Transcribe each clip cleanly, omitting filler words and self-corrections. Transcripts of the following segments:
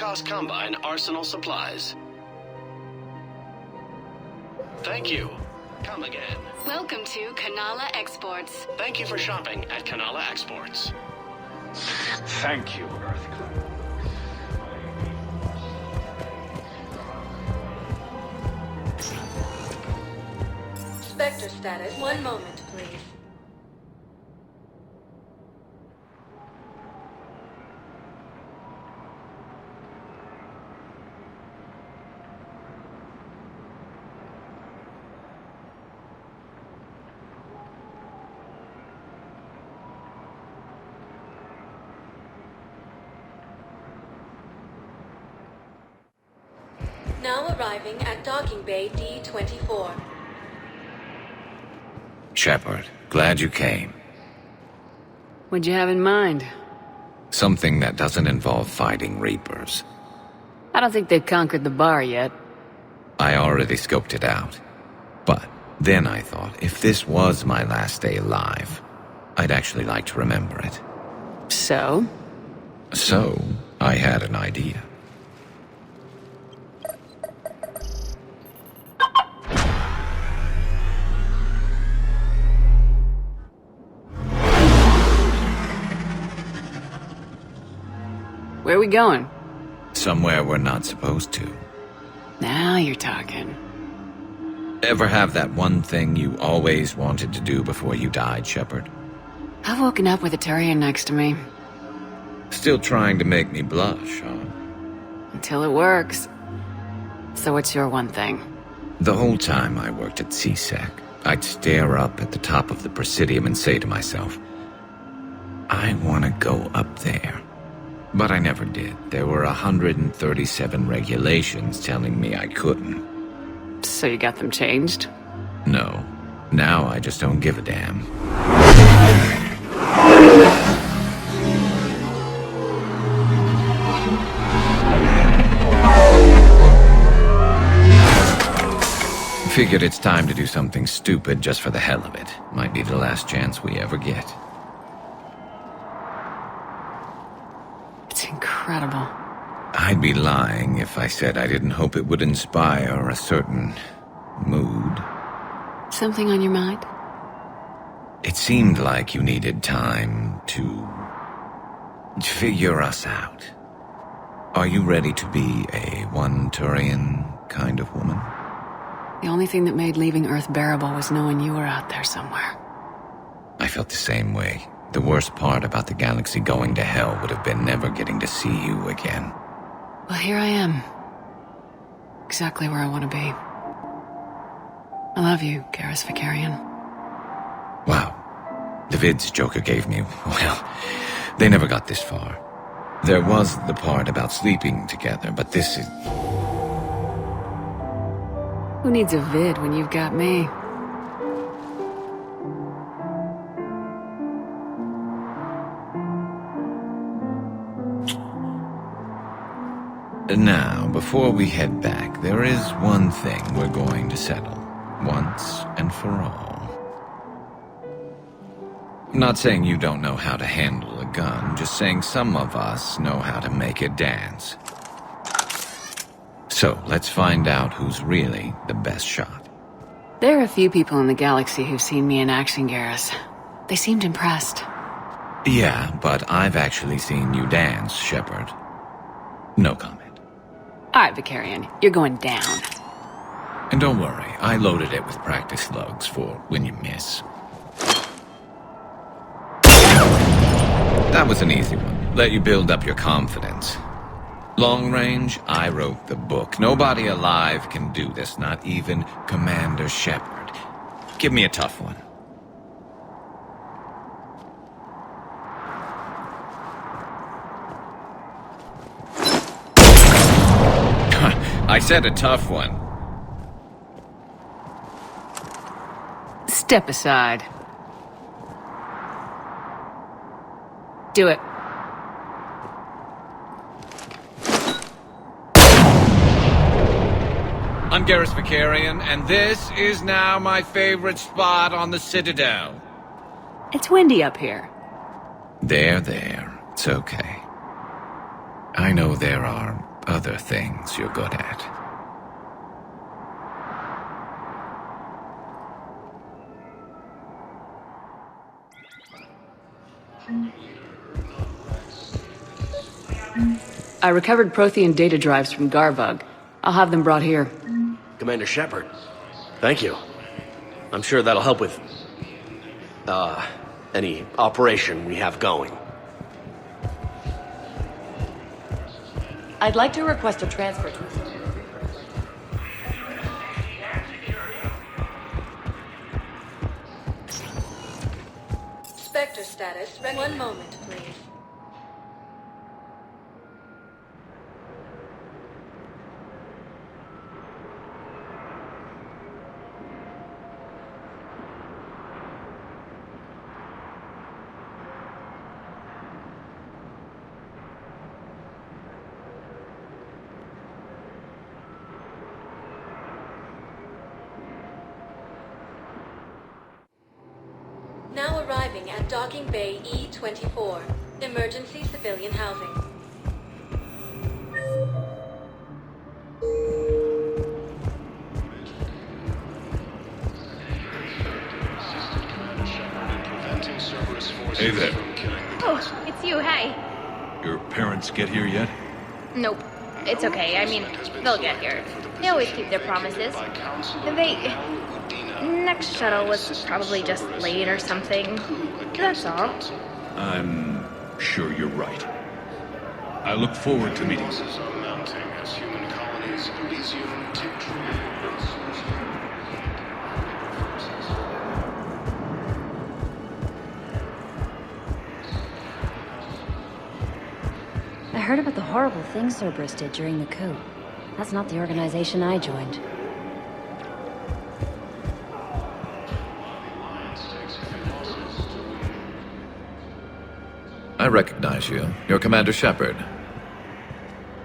Chaos Combine arsenal supplies. Thank you. Come again. Welcome to Kanala Exports. Thank you for shopping at Kanala Exports. Thank you, Earthclad. Spectre status. One moment, please. Now arriving at docking bay D-24. Shepard, glad you came. What'd you have in mind? Something that doesn't involve fighting Reapers. I don't think they've conquered the bar yet. I already scoped it out. But then I thought, if this was my last day alive, I'd actually like to remember it. So? So, I had an idea. Where are we going? Somewhere we're not supposed to. Now you're talking. Ever have that one thing you always wanted to do before you died, Shepard? I've woken up with a Turian next to me. Still trying to make me blush, huh? Until it works. So what's your one thing? The whole time I worked at CSEC, I'd stare up at the top of the Presidium and say to myself, I want to go up there. But I never did. There were 137 regulations telling me I couldn't. So you got them changed? No. Now I just don't give a damn. Figured it's time to do something stupid just for the hell of it. Might be the last chance we ever get. It's incredible. I'd be lying if I said I didn't hope it would inspire a certain mood. Something on your mind? It seemed like you needed time to figure us out. Are you ready to be a one Turian kind of woman? The only thing that made leaving Earth bearable was knowing you were out there somewhere. I felt the same way. The worst part about the galaxy going to hell would have been never getting to see you again. Well, here I am. Exactly where I want to be. I love you, Garrus Vicarian. Wow. The vids Joker gave me, well, they never got this far. There was the part about sleeping together, but this is... Who needs a vid when you've got me? Now, before we head back, there is one thing we're going to settle, once and for all. I'm not saying you don't know how to handle a gun, just saying some of us know how to make it dance. So, let's find out who's really the best shot. There are a few people in the galaxy who've seen me in action, Garrus. They seemed impressed. Yeah, but I've actually seen you dance, Shepard. No comment. All right, Vicarian, you're going down. And don't worry, I loaded it with practice slugs for when you miss. That was an easy one. Let you build up your confidence. Long range, I wrote the book. Nobody alive can do this, not even Commander Shepard. Give me a tough one. I said a tough one. Step aside. Do it. I'm Garrus Vicarian, and this is now my favorite spot on the Citadel. It's windy up here. There. It's okay. I know there are other things you're good at. I recovered Prothean data drives from Garbug. I'll have them brought here. Commander Shepard, thank you. I'm sure that'll help with, any operation we have going. I'd like to request a transfer to... Spectre status. One moment, please. Now arriving at Docking Bay E-24. Emergency civilian housing. Hey there. Oh, it's you, hey. Your parents get here yet? Nope. It's okay, I mean, they'll get here. They always keep their promises. Next shuttle was probably just late or something. That's all. I'm sure you're right. I look forward to meeting you. I heard about the horrible things Cerberus did during the coup. That's not the organization I joined. I recognize you. You're Commander Shepard.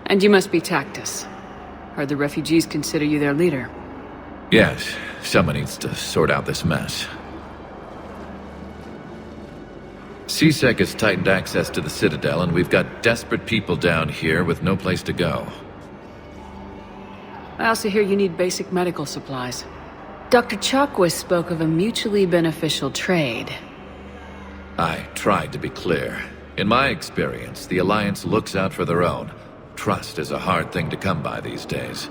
And you must be Tactus. Heard the refugees consider you their leader. Yes, someone needs to sort out this mess. CSEC has tightened access to the Citadel, and we've got desperate people down here with no place to go. I also hear you need basic medical supplies. Dr. Chakwas spoke of a mutually beneficial trade. I tried to be clear. In my experience, the Alliance looks out for their own. Trust is a hard thing to come by these days.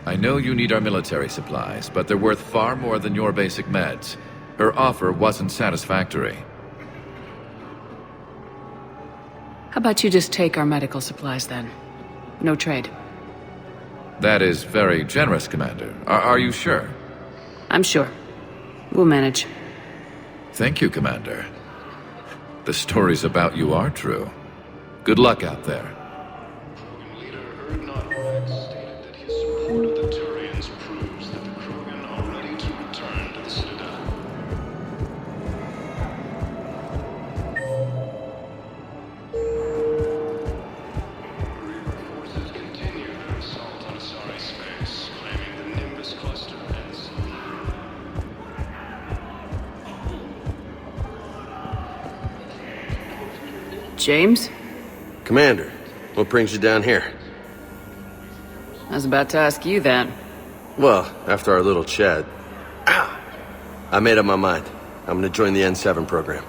I know you need our military supplies, but they're worth far more than your basic meds. Her offer wasn't satisfactory. How about you just take our medical supplies then? No trade. That is very generous, Commander. Are you sure? I'm sure. We'll manage. Thank you, Commander. The stories about you are true. Good luck out there. James? Commander, what brings you down here? I was about to ask you that. Well, after our little chat, I made up my mind. I'm gonna join the N7 program.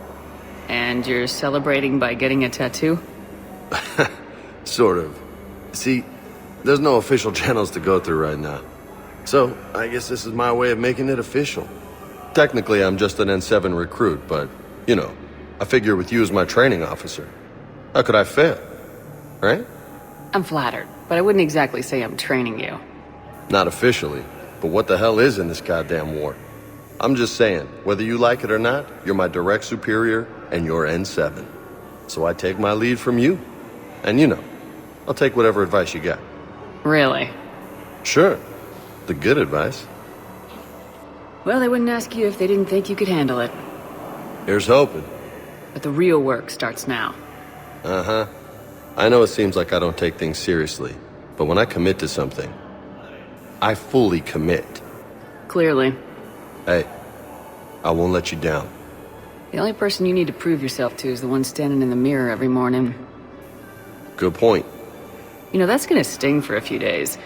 And you're celebrating by getting a tattoo? Sort of. See, there's no official channels to go through right now. So, I guess this is my way of making it official. Technically, I'm just an N7 recruit, but, you know, I figure with you as my training officer, how could I fail? Right? I'm flattered, but I wouldn't exactly say I'm training you. Not officially, but what the hell is in this goddamn war? I'm just saying, whether you like it or not, you're my direct superior, and you're N7. So I take my lead from you. And you know, I'll take whatever advice you got. Really? Sure. The good advice. Well, they wouldn't ask you if they didn't think you could handle it. Here's hoping. But the real work starts now. Uh-huh. I know it seems like I don't take things seriously, but when I commit to something, I fully commit. Clearly. Hey, I won't let you down. The only person you need to prove yourself to is the one standing in the mirror every morning. Good point. You know, that's gonna sting for a few days.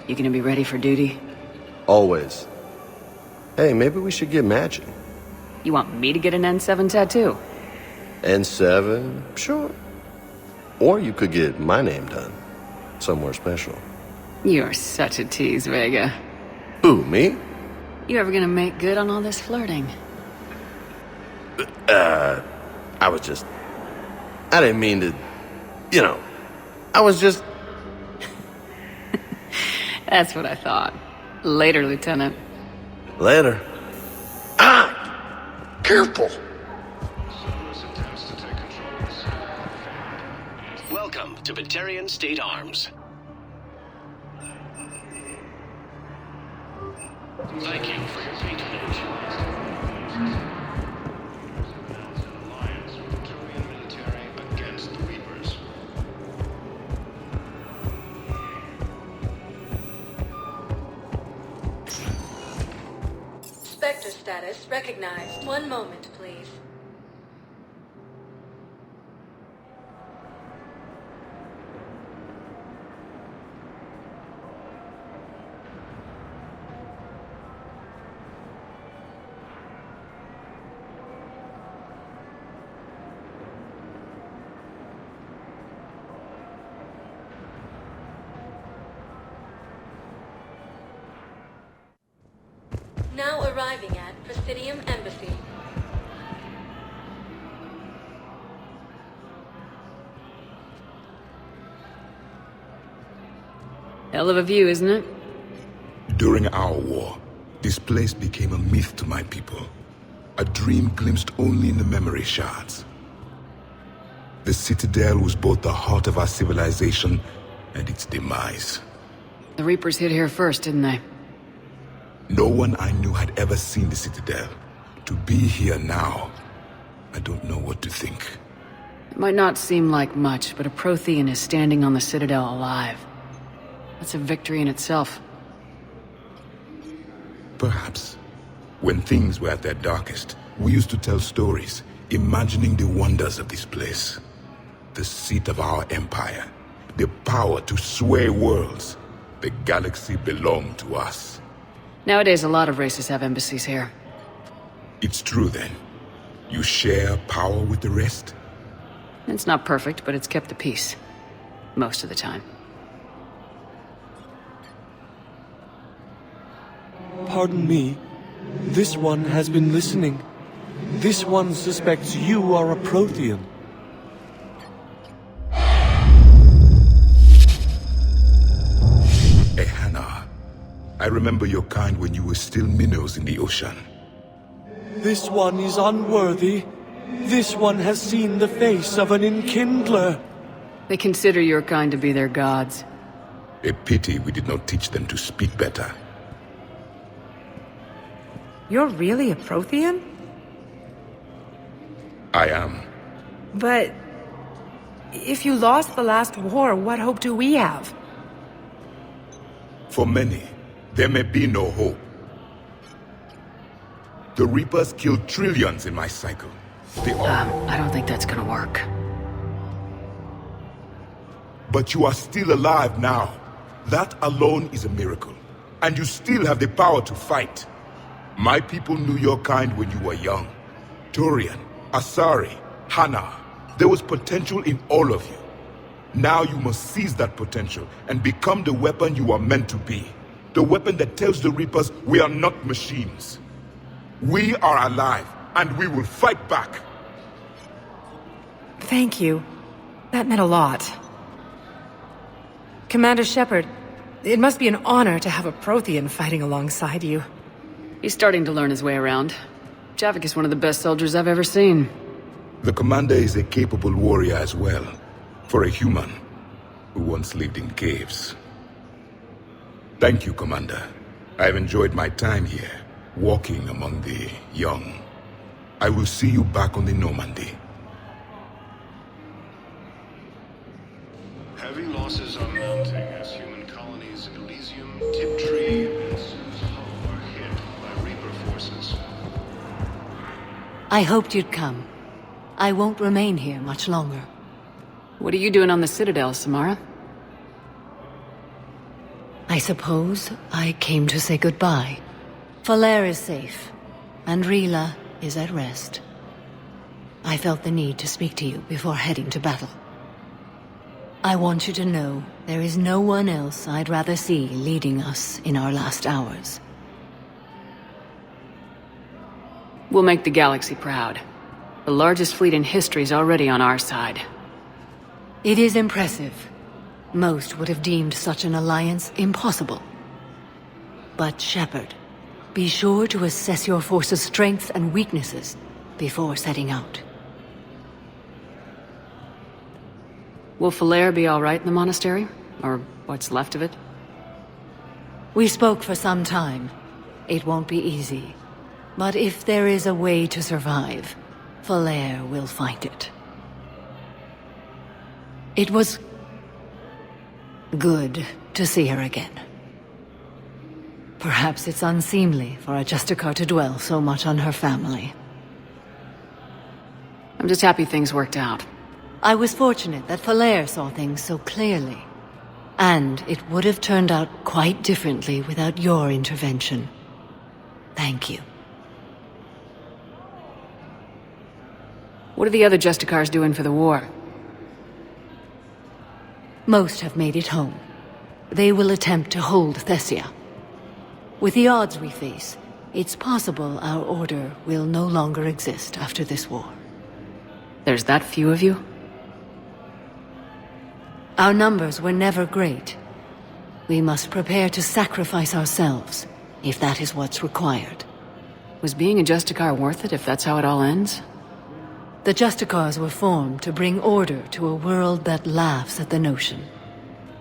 You gonna be ready for duty? Always. Hey, maybe we should get matching. You want me to get an N7 tattoo? N7? Sure. Or you could get my name done. Somewhere special. You're such a tease, Vega. Who, me? You ever gonna make good on all this flirting? I didn't mean to, I was just... That's what I thought. Later, Lieutenant. Later. Careful! Welcome to Batarian State Arms. Thank you for your patronage. Alliance with the Turian military against the Reapers. Spectre status recognized. One moment, please. Now arriving at Presidium Embassy. Hell of a view, isn't it? During our war, this place became a myth to my people. A dream glimpsed only in the memory shards. The Citadel was both the heart of our civilization and its demise. The Reapers hit here first, didn't they? No one I knew had ever seen the Citadel. To be here now, I don't know what to think. It might not seem like much, but a Prothean is standing on the Citadel alive. That's a victory in itself. Perhaps. When things were at their darkest, we used to tell stories, imagining the wonders of this place. The seat of our empire. The power to sway worlds. The galaxy belonged to us. Nowadays, a lot of races have embassies here. It's true, then. You share power with the rest? It's not perfect, but it's kept the peace. Most of the time. Pardon me. This one has been listening. This one suspects you are a Prothean. I remember your kind when you were still minnows in the ocean. This one is unworthy. This one has seen the face of an enkindler. They consider your kind to be their gods. A pity we did not teach them to speak better. You're really a Prothean? I am. But... if you lost the last war, what hope do we have? For many, there may be no hope. The Reapers killed trillions in my cycle. They all... I don't think that's gonna work. But you are still alive now. That alone is a miracle. And you still have the power to fight. My people knew your kind when you were young. Turian, Asari, Hana. There was potential in all of you. Now you must seize that potential and become the weapon you are meant to be. The weapon that tells the Reapers we are not machines. We are alive, and we will fight back. Thank you. That meant a lot. Commander Shepard, it must be an honor to have a Prothean fighting alongside you. He's starting to learn his way around. Javik is one of the best soldiers I've ever seen. The commander is a capable warrior as well. For a human who once lived in caves. Thank you, Commander. I've enjoyed my time here, walking among the young. I will see you back on the Normandy. Heavy losses are mounting as human colonies Elysium, Tiptree, and Sue's Hollow are hit by Reaper forces. I hoped you'd come. I won't remain here much longer. What are you doing on the Citadel, Samara? I suppose I came to say goodbye. Falere is safe, and Rila is at rest. I felt the need to speak to you before heading to battle. I want you to know there is no one else I'd rather see leading us in our last hours. We'll make the galaxy proud. The largest fleet in history is already on our side. It is impressive. Most would have deemed such an alliance impossible. But Shepard, be sure to assess your force's strengths and weaknesses before setting out. Will Falere be alright in the monastery? Or what's left of it? We spoke for some time. It won't be easy. But if there is a way to survive, Falere will find it. It was good to see her again. Perhaps it's unseemly for a Justicar to dwell so much on her family. I'm just happy things worked out. I was fortunate that Falere saw things so clearly. And it would have turned out quite differently without your intervention. Thank you. What are the other Justicars doing for the war? Most have made it home. They will attempt to hold Thessia. With the odds we face, it's possible our order will no longer exist after this war. There's that few of you? Our numbers were never great. We must prepare to sacrifice ourselves, if that is what's required. Was being a Justicar worth it if that's how it all ends? The Justicars were formed to bring order to a world that laughs at the notion.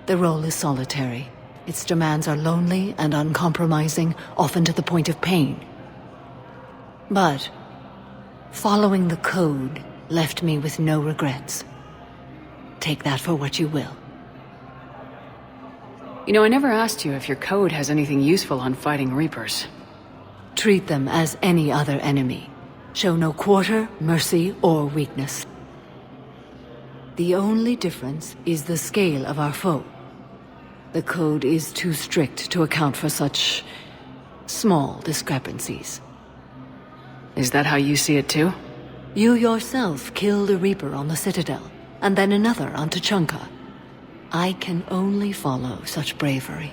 The role is solitary. Its demands are lonely and uncompromising, often to the point of pain. But following the code left me with no regrets. Take that for what you will. You know, I never asked you if your code has anything useful on fighting Reapers. Treat them as any other enemy. Show no quarter, mercy, or weakness. The only difference is the scale of our foe. The code is too strict to account for such small discrepancies. Is that how you see it too? You yourself killed a Reaper on the Citadel, and then another on Tuchanka. I can only follow such bravery.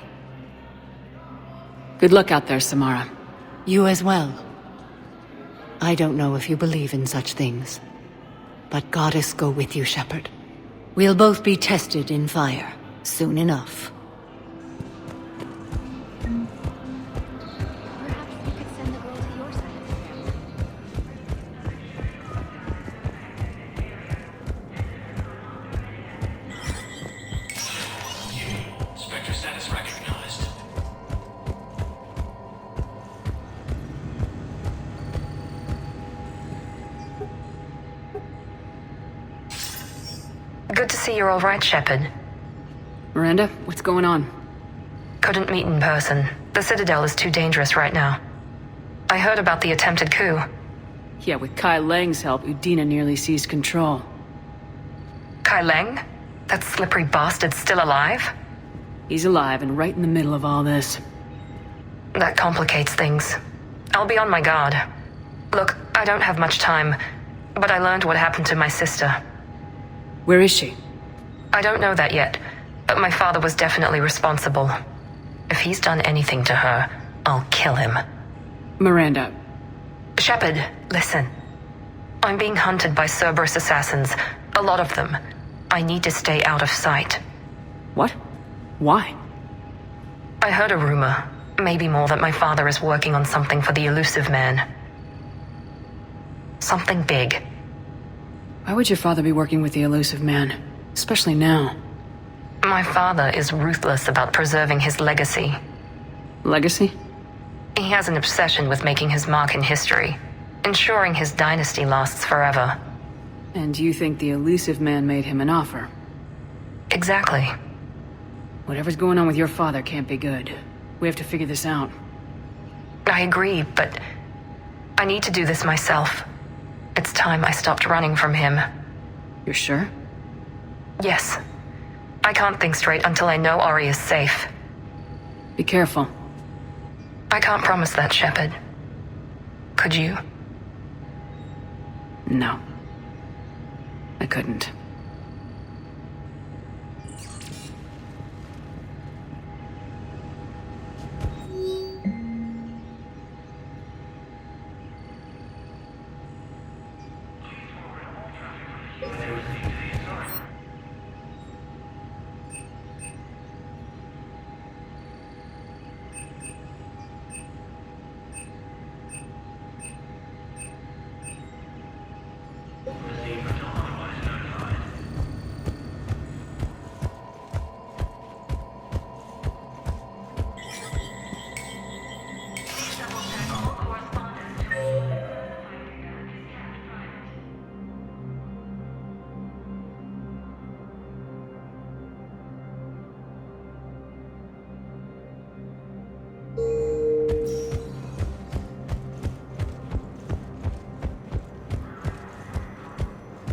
Good luck out there, Samara. You as well. I don't know if you believe in such things, but Goddess go with you, Shepard. We'll both be tested in fire, soon enough. Spectre status recognized. Good to see you're all right, Shepard. Miranda, what's going on? Couldn't meet in person. The Citadel is too dangerous right now. I heard about the attempted coup. Yeah, with Kai Lang's help, Udina nearly seized control. Kai Lang? That slippery bastard's still alive? He's alive and right in the middle of all this. That complicates things. I'll be on my guard. Look, I don't have much time, but I learned what happened to my sister. Where is she? I don't know that yet, but my father was definitely responsible. If he's done anything to her, I'll kill him. Miranda. Shepard, listen. I'm being hunted by Cerberus assassins. A lot of them. I need to stay out of sight. What? Why? I heard a rumor, maybe more, that my father is working on something for the Elusive Man. Something big. Why would your father be working with the Elusive Man? Especially now. My father is ruthless about preserving his legacy. Legacy? He has an obsession with making his mark in history, ensuring his dynasty lasts forever. And you think the Elusive Man made him an offer? Exactly. Whatever's going on with your father can't be good. We have to figure this out. I agree, but I need to do this myself. It's time I stopped running from him. You're sure? Yes. I can't think straight until I know Ori is safe. Be careful. I can't promise that, Shepard. Could you? No. I couldn't.